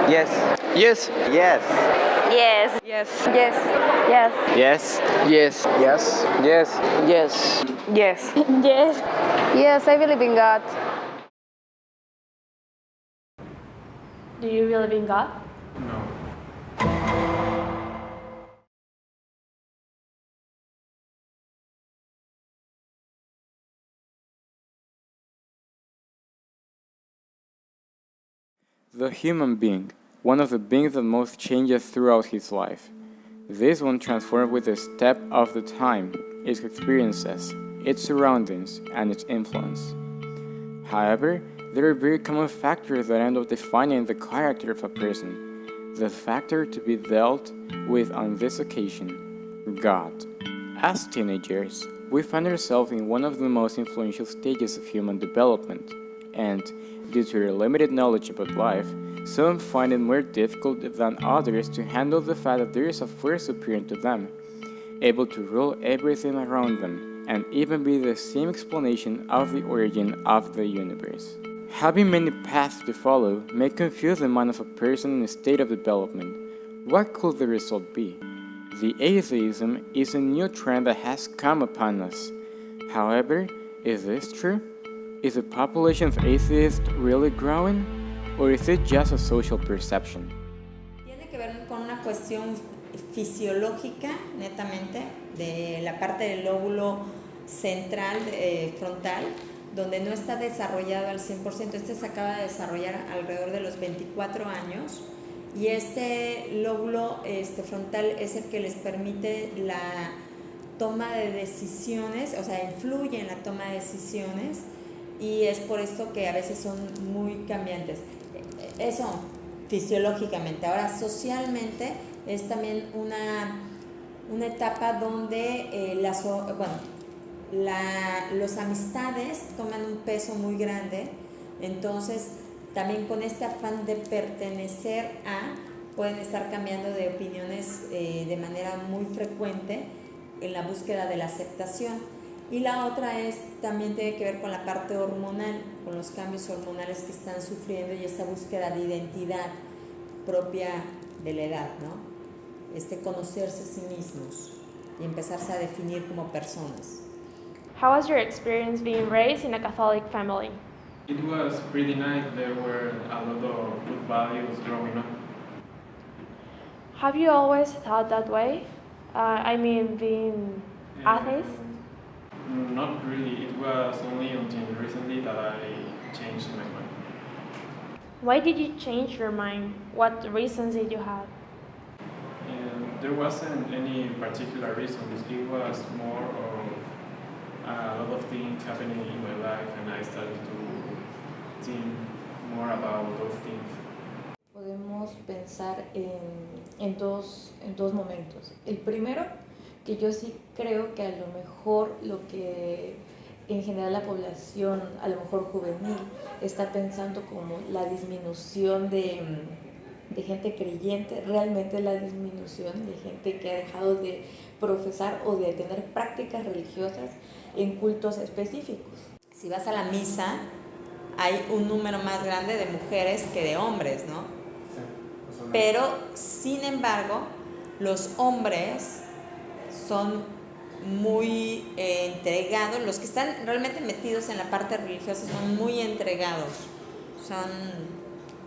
Yes. Yes. Yes. Yes. Yes. Yes. Yes. Yes. Yes. Yes. Yes. Yes. Yes. Yes. Yes, I believe in God. Do you believe in God? No. The human being, one of the beings that most changes throughout his life. This one transforms with a step of the time, its experiences, its surroundings, and its influence. However, there are very common factors that end up defining the character of a person. The factor to be dealt with on this occasion, God. As teenagers, we find ourselves in one of the most influential stages of human development, and due to their limited knowledge about life, some find it more difficult than others to handle the fact that there is a force superior to them, able to rule everything around them, and even be the same explanation of the origin of the universe. Having many paths to follow may confuse the mind of a person in a state of development. What could the result be? The atheism is a new trend that has come upon us. However, is this true? Is the population of atheists really growing? Or is it just a social perception? Tiene que ver con una cuestión fisiológica, netamente, de la parte del lóbulo central frontal, donde no está desarrollado al 100%. Este se acaba de desarrollar alrededor de los 24 años y este lóbulo frontal es el que les permite la toma de decisiones, o sea, influye en la toma de decisiones y es por esto que a veces son muy cambiantes. Eso fisiológicamente. Ahora, socialmente es también una etapa donde los amistades toman un peso muy grande, entonces también con este afán de pertenecer pueden estar cambiando de opiniones de manera muy frecuente en la búsqueda de la aceptación. Y la otra también tiene que ver con la parte hormonal, con los cambios hormonales que están sufriendo y esta búsqueda de identidad propia de la edad, ¿no? Conocerse a sí mismos y empezarse a definir como personas. How was your experience being raised in a Catholic family? It was pretty nice. There were a lot of good values growing up. Have you always thought that way? Being atheist? Not really. It was only until recently that I changed my mind. Why did you change your mind? What reasons did you have? There wasn't any particular reason. It was more of a lot of things happening in my life, and I started to think more about those things. Podemos pensar en dos momentos. El primero, que yo sí creo que a lo mejor lo que en general la población, a lo mejor juvenil, está pensando como la disminución de gente creyente, realmente la disminución de gente que ha dejado de profesar o de tener prácticas religiosas en cultos específicos. Si vas a la misa, hay un número más grande de mujeres que de hombres, ¿no? Sí, pero, sin embargo, los hombres son muy entregados, los que están realmente metidos en la parte religiosa son muy entregados, son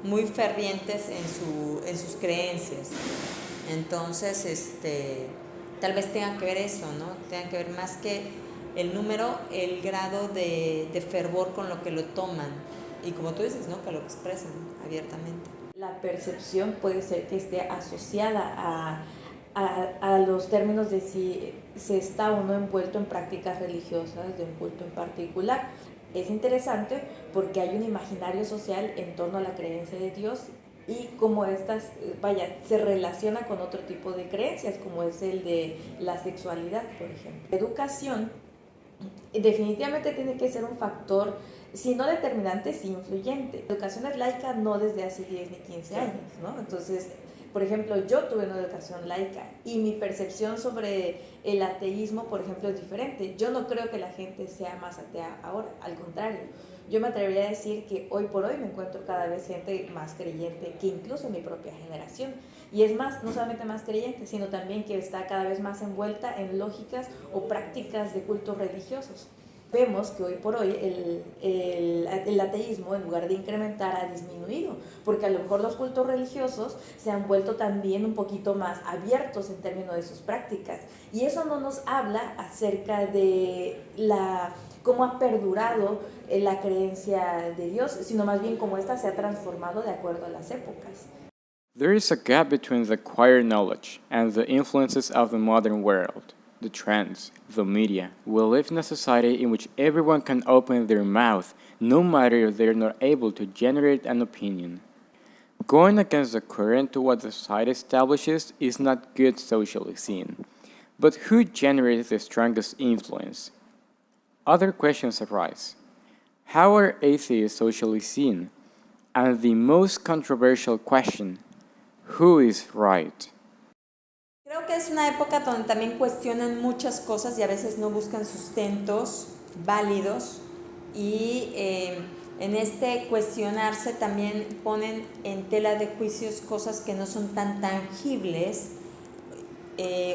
muy fervientes en sus creencias. Entonces, tal vez tenga que ver eso, ¿no? Tenga que ver más que el número, el grado de fervor con lo que lo toman y como tú dices, ¿no? Que lo expresan abiertamente. La percepción puede ser que esté asociada a los términos de si se está o no envuelto en prácticas religiosas de un culto en particular. Es interesante porque hay un imaginario social en torno a la creencia de Dios y cómo estas, se relaciona con otro tipo de creencias, como es el de la sexualidad, por ejemplo. La educación definitivamente tiene que ser un factor, si no determinante, sí influyente. La educación es laica no desde hace 10 ni 15 años, ¿no? Entonces, Por ejemplo, yo tuve una educación laica y mi percepción sobre el ateísmo, por ejemplo, es diferente. Yo no creo que la gente sea más atea ahora, al contrario. Yo me atrevería a decir que hoy por hoy me encuentro cada vez gente más creyente que incluso mi propia generación. Y es más, no solamente más creyente, sino también que está cada vez más envuelta en lógicas o prácticas de cultos religiosos. Vemos que hoy por hoy el ateísmo, en lugar de incrementar, ha disminuido, porque a lo mejor los cultos religiosos se han vuelto también un poquito más abiertos en términos de sus prácticas. Y eso no nos habla acerca de cómo ha perdurado la creencia de Dios, sino más bien cómo ésta se ha transformado de acuerdo a las épocas. There is a gap between the acquired knowledge and the influences of the modern world, the trends, the media. We live in a society in which everyone can open their mouth, no matter if they're not able to generate an opinion. Going against the current to what the society establishes is not good socially seen. But who generates the strongest influence? Other questions arise. How are atheists socially seen? And the most controversial question, who is right? Creo que es una época donde también cuestionan muchas cosas y a veces no buscan sustentos válidos y en este cuestionarse también ponen en tela de juicios cosas que no son tan tangibles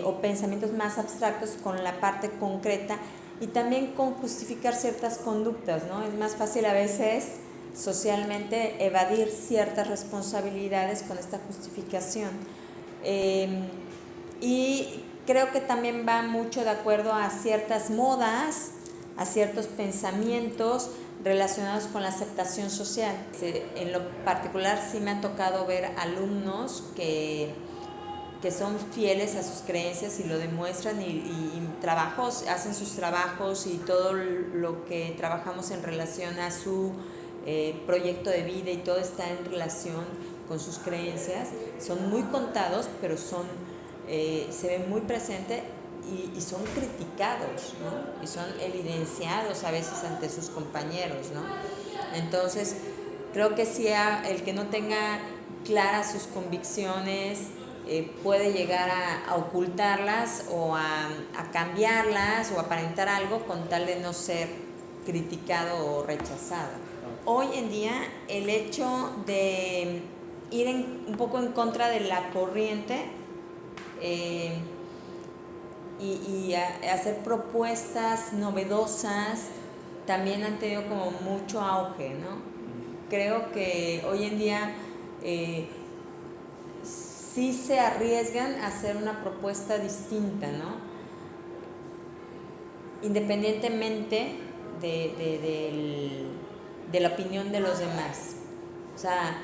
o pensamientos más abstractos con la parte concreta y también con justificar ciertas conductas, ¿no? Es más fácil a veces socialmente evadir ciertas responsabilidades con esta justificación. Y creo que también va mucho de acuerdo a ciertas modas, a ciertos pensamientos relacionados con la aceptación social. En lo particular sí me ha tocado ver alumnos que son fieles a sus creencias y lo demuestran y hacen sus trabajos y todo lo que trabajamos en relación a su proyecto de vida y todo está en relación con sus creencias. Son muy contados, pero se ven muy presentes y son criticados, ¿no? Y son evidenciados a veces ante sus compañeros, ¿no? Entonces, creo que si el que no tenga claras sus convicciones puede llegar a ocultarlas o a cambiarlas o aparentar algo con tal de no ser criticado o rechazado. Hoy en día, el hecho de ir un poco en contra de la corriente y hacer propuestas novedosas también han tenido como mucho auge, ¿no? Creo que hoy en día sí se arriesgan a hacer una propuesta distinta, ¿no? Independientemente de la opinión de los demás. O sea,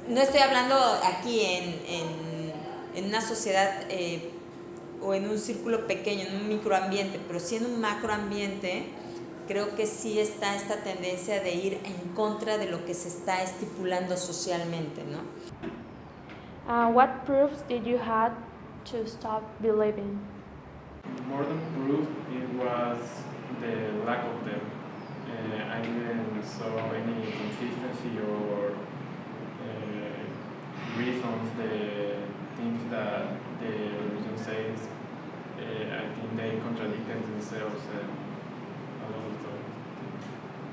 no estoy hablando aquí en una sociedad o en un círculo pequeño, en un microambiente, pero sí en un macroambiente. Creo que sí está esta tendencia de ir en contra de lo que se está estipulando socialmente, ¿no? What proofs did you have to stop believing? More than proof, it was the lack of them. I didn't saw any consistency or reasons, the things that the religion says. I think they contradicted themselves a lot of times.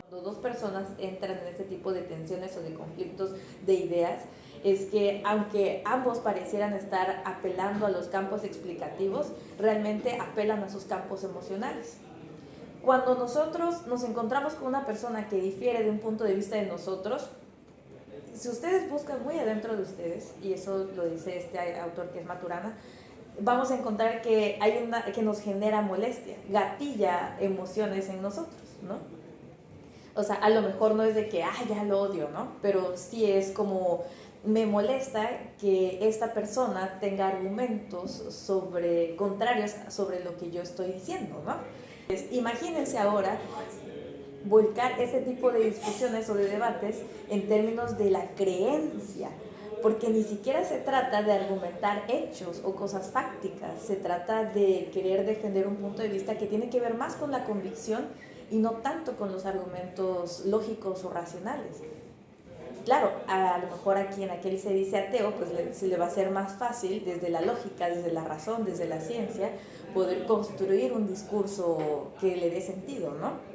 Cuando dos personas entran en este tipo de tensiones o de conflictos de ideas, es que aunque ambos parecieran estar apelando a los campos explicativos, realmente apelan a sus campos emocionales. Cuando nosotros nos encontramos con una persona que difiere de un punto de vista de nosotros, si ustedes buscan muy adentro de ustedes, y eso lo dice este autor que es Maturana, vamos a encontrar que hay una que nos genera molestia, gatilla emociones en nosotros, ¿no? O sea, a lo mejor no es de que, ya lo odio, ¿no? Pero sí es como, me molesta que esta persona tenga argumentos contrarios sobre lo que yo estoy diciendo, ¿no? Imagínense ahora volcar ese tipo de discusiones o de debates en términos de la creencia, porque ni siquiera se trata de argumentar hechos o cosas fácticas, se trata de querer defender un punto de vista que tiene que ver más con la convicción y no tanto con los argumentos lógicos o racionales. claro, a lo mejor a quien aquel se dice ateo, pues se le va a ser más fácil desde la lógica, desde la razón, desde la ciencia, poder construir un discurso que le dé sentido, ¿no?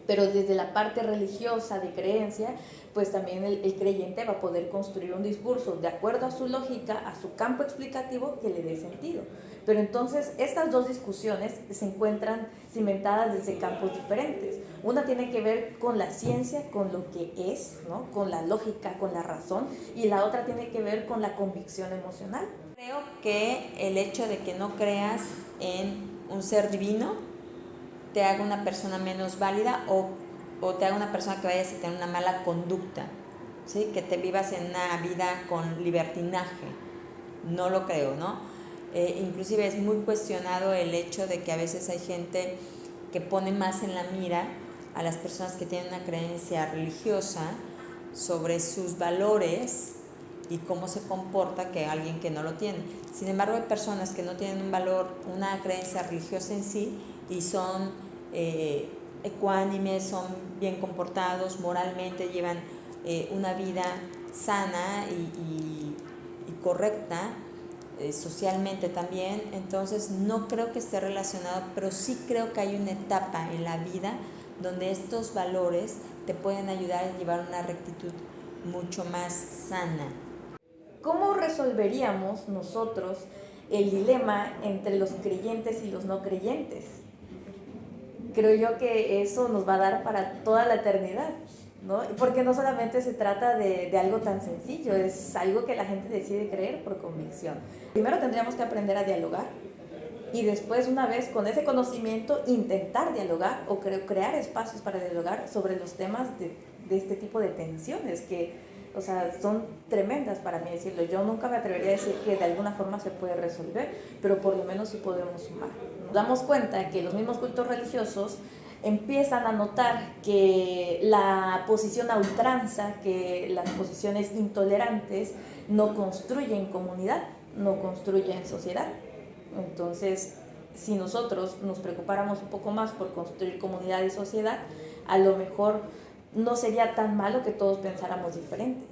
Pero desde la parte religiosa de creencia, pues también el creyente va a poder construir un discurso de acuerdo a su lógica, a su campo explicativo que le dé sentido. Pero entonces estas dos discusiones se encuentran cimentadas desde campos diferentes. Una tiene que ver con la ciencia, con lo que es, ¿no? Con la lógica, con la razón, y la otra tiene que ver con la convicción emocional. Creo que el hecho de que no creas en un ser divino te haga una persona menos válida o te haga una persona que vayas a tener una mala conducta, ¿sí? Que te vivas en una vida con libertinaje. No lo creo, ¿no? Inclusive es muy cuestionado el hecho de que a veces hay gente que pone más en la mira a las personas que tienen una creencia religiosa sobre sus valores y cómo se comporta que alguien que no lo tiene. Sin embargo, hay personas que no tienen un valor, una creencia religiosa en sí y son ecuánimes, son bien comportados, moralmente llevan una vida sana y correcta, socialmente también. Entonces no creo que esté relacionado, pero sí creo que hay una etapa en la vida donde estos valores te pueden ayudar a llevar una rectitud mucho más sana. ¿Cómo resolveríamos nosotros el dilema entre los creyentes y los no creyentes? Creo yo que eso nos va a dar para toda la eternidad, ¿no? Porque no solamente se trata de algo tan sencillo, es algo que la gente decide creer por convicción. Primero tendríamos que aprender a dialogar y después, una vez con ese conocimiento, intentar dialogar o crear espacios para dialogar sobre los temas de este tipo de tensiones que, o sea, son tremendas para mí decirlo. Yo nunca me atrevería a decir que de alguna forma se puede resolver, pero por lo menos sí podemos sumar. Nos damos cuenta que los mismos cultos religiosos empiezan a notar que la posición a ultranza, que las posiciones intolerantes no construyen comunidad, no construyen sociedad. Entonces, si nosotros nos preocupáramos un poco más por construir comunidad y sociedad, a lo mejor no sería tan malo que todos pensáramos diferente.